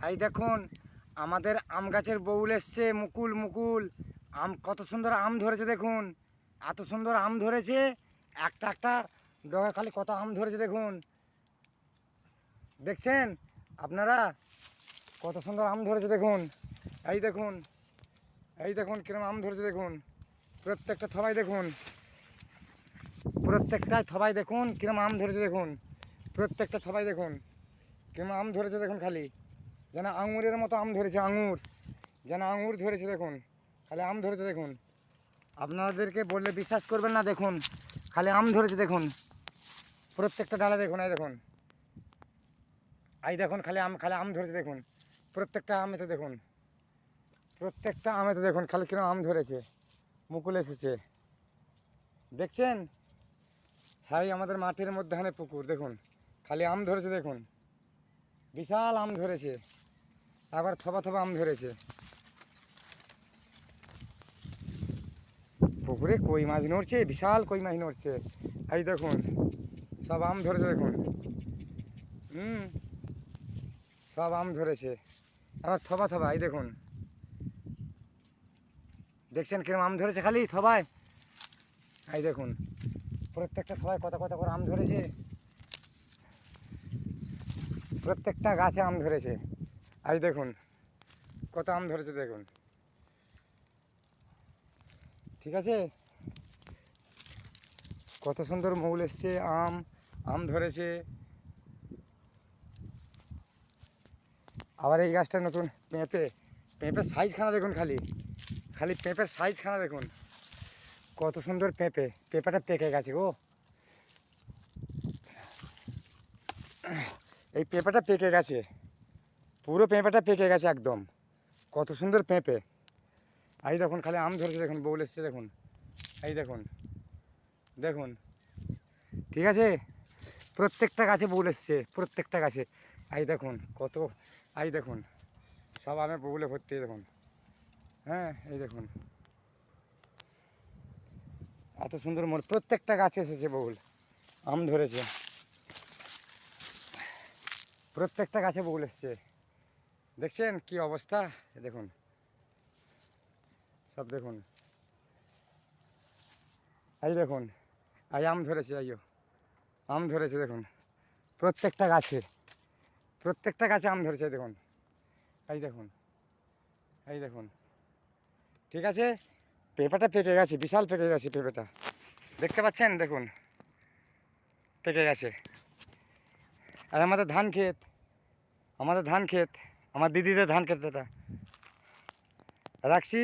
এই দেখুন আমাদের আম গাছের বউল এসছে, মুকুল মুকুল আম, কত সুন্দর আম ধরেছে দেখুন। এত সুন্দর আম ধরেছে, একটা একটা ডগা খালি কত আম ধরেছে দেখুন। দেখছেন আপনারা কত সুন্দর আম ধরেছে দেখুন। এই দেখুন, এই দেখুন কিরম আম ধরেছে দেখুন। প্রত্যেকটা থবাই দেখুন, প্রত্যেকটা থবাই দেখুন কিরম আম ধরেছে দেখুন। প্রত্যেকটা থবাই দেখুন কিরম আম ধরেছে দেখুন। খালি যেন আঙুরের মতো আম ধরেছে, আঙুর যেন আঙুর ধরেছে দেখুন। খালি আম ধরেছে দেখুন, আপনাদেরকে বললে বিশ্বাস করবেন না। দেখুন খালি আম ধরেছে দেখুন, প্রত্যেকটা ডালে দেখুন। এই দেখুন, এই দেখুন খালি আম, খালি আম ধরেছে দেখুন। প্রত্যেকটা আমেতে দেখুন, প্রত্যেকটা আমেতে দেখুন খালি কিরম আম ধরেছে, মুকুল এসেছে। দেখছেন? হ্যাঁ, আমাদের মাঠের মধ্যখানে পুকুর দেখুন, খালি আম ধরেছে দেখুন। বিশাল আম ধরেছে, আবার থবা থবা আম ধরেছে। পুকুরে কই মাছ নড়ছে, বিশাল কই মাছ নড়ছে। এই দেখুন সব আম ধরেছে দেখুন। সব আম ধরেছে, আবার থবা থবা। এই দেখুন, দেখছেন কিরম আম ধরেছে খালি থবায়। এই দেখুন প্রত্যেকটা থবায় কত কত করে আম ধরেছে, প্রত্যেকটা গাছে আম ধরেছে। এই দেখুন কত আম ধরেছে দেখুন। ঠিক আছে, কত সুন্দর মৌল এসছে, আম আম ধরেছে। আবার এই গাছটা নতুন পেঁপে, পেঁপের সাইজখানা দেখুন। খালি খালি পেঁপের সাইজখানা দেখুন, কত সুন্দর পেঁপে। পেঁপেটা পেকে গেছে গো, এই পেঁপেটা পেকে গেছে, পুরো পেঁপেটা পেকে গেছে একদম। কত সুন্দর পেঁপে। এই দেখুন খালি আম ধরেছে দেখুন, বউল এসছে দেখুন। এই দেখুন, দেখুন ঠিক আছে, প্রত্যেকটা গাছে বউল এসছে, প্রত্যেকটা গাছে। এই দেখুন কত, এই দেখুন সব আমে বউলে ভর্তি দেখুন। হ্যাঁ, এই দেখুন এত সুন্দর মোট প্রত্যেকটা গাছে এসেছে বউল, আম ধরেছে। প্রত্যেকটা গাছে বউল এসছে, দেখছেন কি অবস্থা। দেখুন সব দেখুন, এই দেখুন এই আম ধরেছে, আইও আম ধরেছে দেখুন। প্রত্যেকটা গাছে, প্রত্যেকটা গাছে আম ধরেছে দেখুন। এই দেখুন, এই দেখুন ঠিক আছে, পেঁপেটা পেকে গেছে, বিশাল পেকে গেছে পেঁপেটা, দেখতে পাচ্ছেন দেখুন পেকে গেছে। আর আমাদের ধান ক্ষেত, আমাদের ধান ক্ষেত, আমার দিদিদের ধান ক্ষেত, এটা রাখছি।